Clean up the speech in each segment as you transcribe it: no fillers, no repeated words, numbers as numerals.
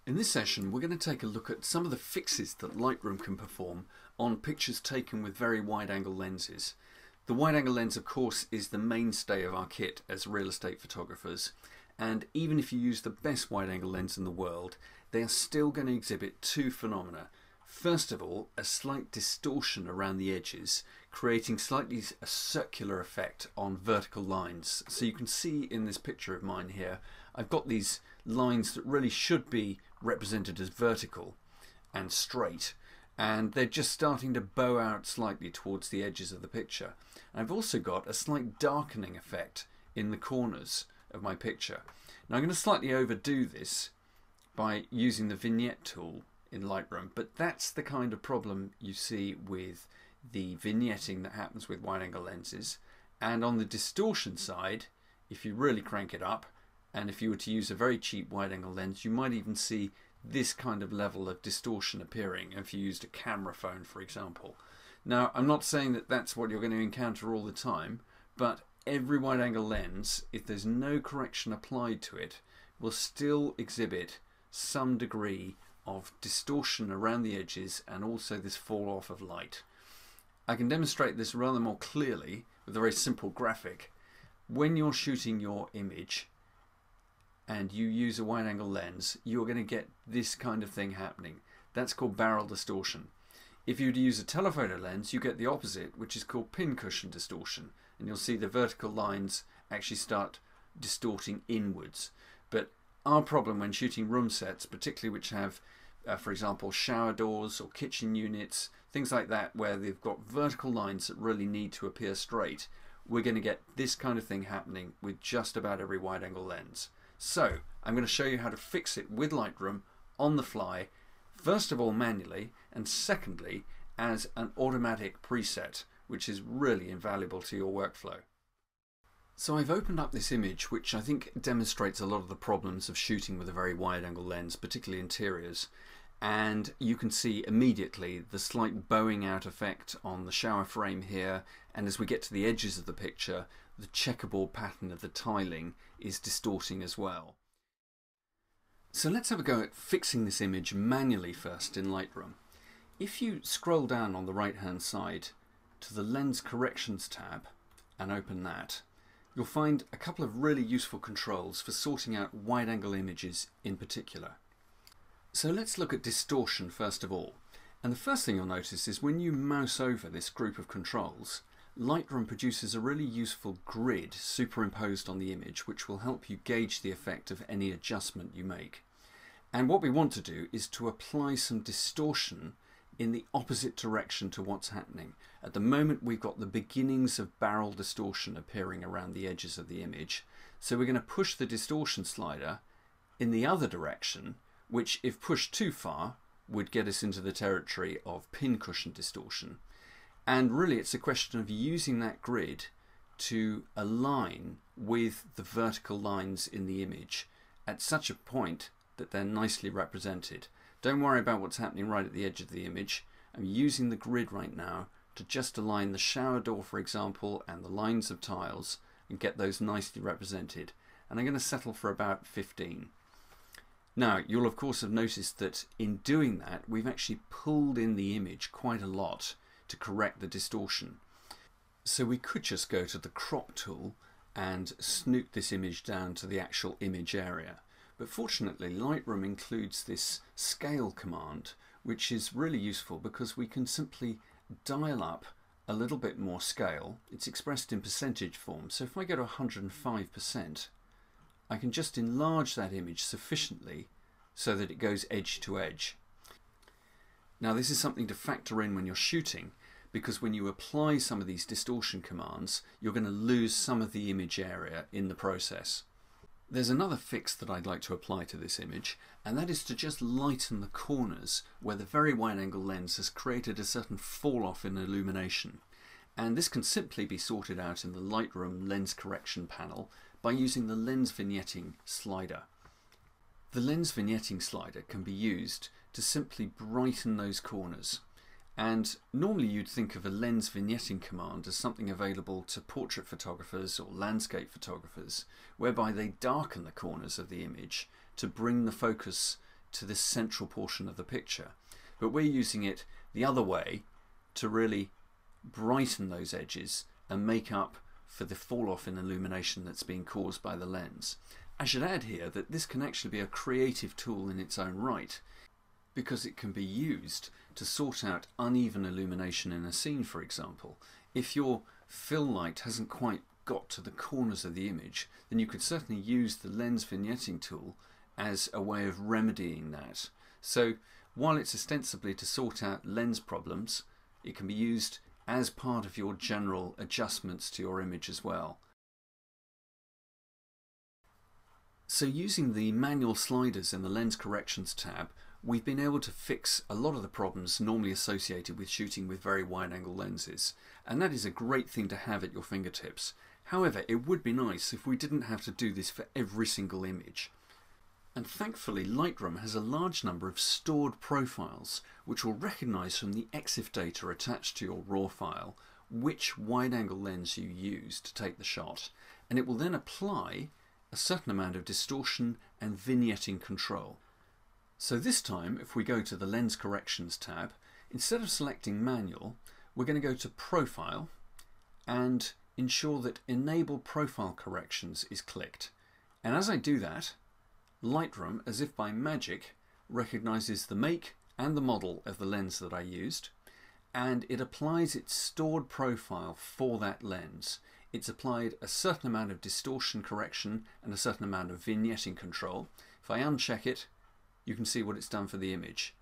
In this session, we're going to take a look at some of the fixes that Lightroom can perform on pictures taken with very wide-angle lenses. The wide-angle lens, of course, is the mainstay of our kit as real estate photographers, and even if you use the best wide-angle lens in the world, they are still going to exhibit two phenomena. First of all, a slight distortion around the edges, creating slightly a circular effect on vertical lines. So you can see in this picture of mine here, I've got these lines that really should be represented as vertical and straight, and they're just starting to bow out slightly towards the edges of the picture. And I've also got a slight darkening effect in the corners of my picture. Now I'm going to slightly overdo this by using the vignette tool in Lightroom, but that's the kind of problem you see with the vignetting that happens with wide-angle lenses. And on the distortion side, if you really crank it up, and if you were to use a very cheap wide-angle lens, you might even see this kind of level of distortion appearing if you used a camera phone, for example. Now, I'm not saying that that's what you're going to encounter all the time, but every wide-angle lens, if there's no correction applied to it, will still exhibit some degree of distortion around the edges and also this fall off of light. I can demonstrate this rather more clearly with a very simple graphic. When you're shooting your image and you use a wide-angle lens, you're going to get this kind of thing happening. That's called barrel distortion. If you were to use a telephoto lens, you get the opposite, which is called Pincushion Distortion, and you'll see the vertical lines actually start distorting inwards. But our problem when shooting room sets, particularly which have for example shower doors or kitchen units, things like that, where they've got vertical lines that really need to appear straight, we're going to get this kind of thing happening with just about every wide-angle lens. So I'm going to show you how to fix it with Lightroom on the fly, first of all manually, and secondly as an automatic preset, which is really invaluable to your workflow. So I've opened up this image, which I think demonstrates a lot of the problems of shooting with a very wide-angle lens, particularly interiors. And you can see immediately the slight bowing out effect on the shower frame here, and as we get to the edges of the picture, the checkerboard pattern of the tiling is distorting as well. So let's have a go at fixing this image manually first in Lightroom. If you scroll down on the right hand side to the Lens Corrections tab and open that, you'll find a couple of really useful controls for sorting out wide-angle images in particular. So let's look at distortion first of all. And the first thing you'll notice is when you mouse over this group of controls, Lightroom produces a really useful grid superimposed on the image, which will help you gauge the effect of any adjustment you make. And what we want to do is to apply some distortion in the opposite direction to what's happening. At the moment we've got the beginnings of barrel distortion appearing around the edges of the image. So we're going to push the distortion slider in the other direction, which if pushed too far would get us into the territory of pincushion distortion. And really it's a question of using that grid to align with the vertical lines in the image at such a point that they're nicely represented. Don't worry about what's happening right at the edge of the image. I'm using the grid right now to just align the shower door, for example, and the lines of tiles and get those nicely represented. And I'm going to settle for about 15. Now, you'll of course have noticed that in doing that, we've actually pulled in the image quite a lot to correct the distortion. So we could just go to the crop tool and snoot this image down to the actual image area. But fortunately, Lightroom includes this scale command, which is really useful because we can simply dial up a little bit more scale. It's expressed in percentage form. So if I go to 105%, I can just enlarge that image sufficiently so that it goes edge to edge. Now this is something to factor in when you're shooting, because when you apply some of these distortion commands, you're going to lose some of the image area in the process. There's another fix that I'd like to apply to this image, and that is to just lighten the corners where the very wide-angle lens has created a certain fall-off in illumination. And this can simply be sorted out in the Lightroom Lens Correction panel by using the Lens Vignetting slider. The Lens Vignetting slider can be used to simply brighten those corners. And normally you'd think of a lens vignetting command as something available to portrait photographers or landscape photographers, whereby they darken the corners of the image to bring the focus to this central portion of the picture. But we're using it the other way to really brighten those edges and make up for the fall off in illumination that's being caused by the lens. I should add here that this can actually be a creative tool in its own right, because it can be used to sort out uneven illumination in a scene, for example. If your fill light hasn't quite got to the corners of the image, then you could certainly use the lens vignetting tool as a way of remedying that. So while it's ostensibly to sort out lens problems, it can be used as part of your general adjustments to your image as well. So using the manual sliders in the Lens Corrections tab, we've been able to fix a lot of the problems normally associated with shooting with very wide-angle lenses, and that is a great thing to have at your fingertips. However, it would be nice if we didn't have to do this for every single image. And thankfully Lightroom has a large number of stored profiles which will recognise from the EXIF data attached to your RAW file which wide-angle lens you use to take the shot, and it will then apply a certain amount of distortion and vignetting control. So this time, if we go to the Lens Corrections tab, instead of selecting Manual, we're going to go to Profile and ensure that Enable Profile Corrections is clicked. And as I do that, Lightroom, as if by magic, recognises the make and the model of the lens that I used, and it applies its stored profile for that lens. It's applied a certain amount of distortion correction and a certain amount of vignetting control. If I uncheck it, you can see what it's done for the image.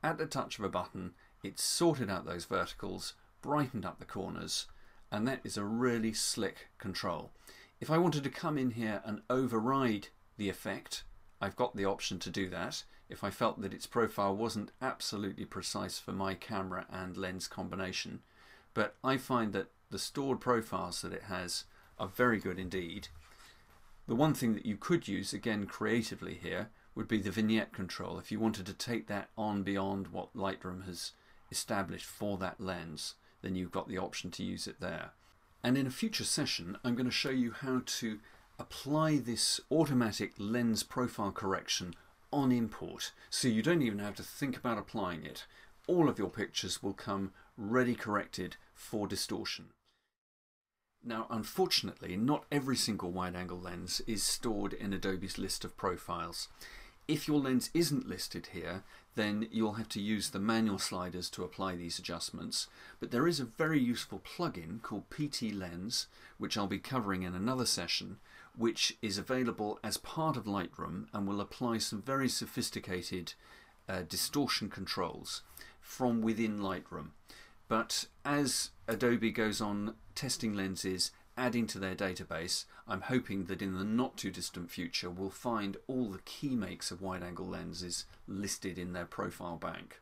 At the touch of a button, it's sorted out those verticals, brightened up the corners, and that is a really slick control. If I wanted to come in here and override the effect, I've got the option to do that if I felt that its profile wasn't absolutely precise for my camera and lens combination. But I find that the stored profiles that it has are very good indeed. The one thing that you could use, again creatively here, would be the vignette control if you wanted to take that on beyond what Lightroom has established for that lens. Then you've got the option to use it there. And in a future session I'm going to show you how to apply this automatic lens profile correction on import, so you don't even have to think about applying it. All of your pictures will come ready corrected for distortion. Now unfortunately not every single wide-angle lens is stored in Adobe's list of profiles. If your lens isn't listed here, then you'll have to use the manual sliders to apply these adjustments, but there is a very useful plugin called PT Lens, which I'll be covering in another session, which is available as part of Lightroom and will apply some very sophisticated distortion controls from within Lightroom. But as Adobe goes on testing lenses, adding to their database, I'm hoping that in the not too distant future we'll find all the key makes of wide-angle lenses listed in their profile bank.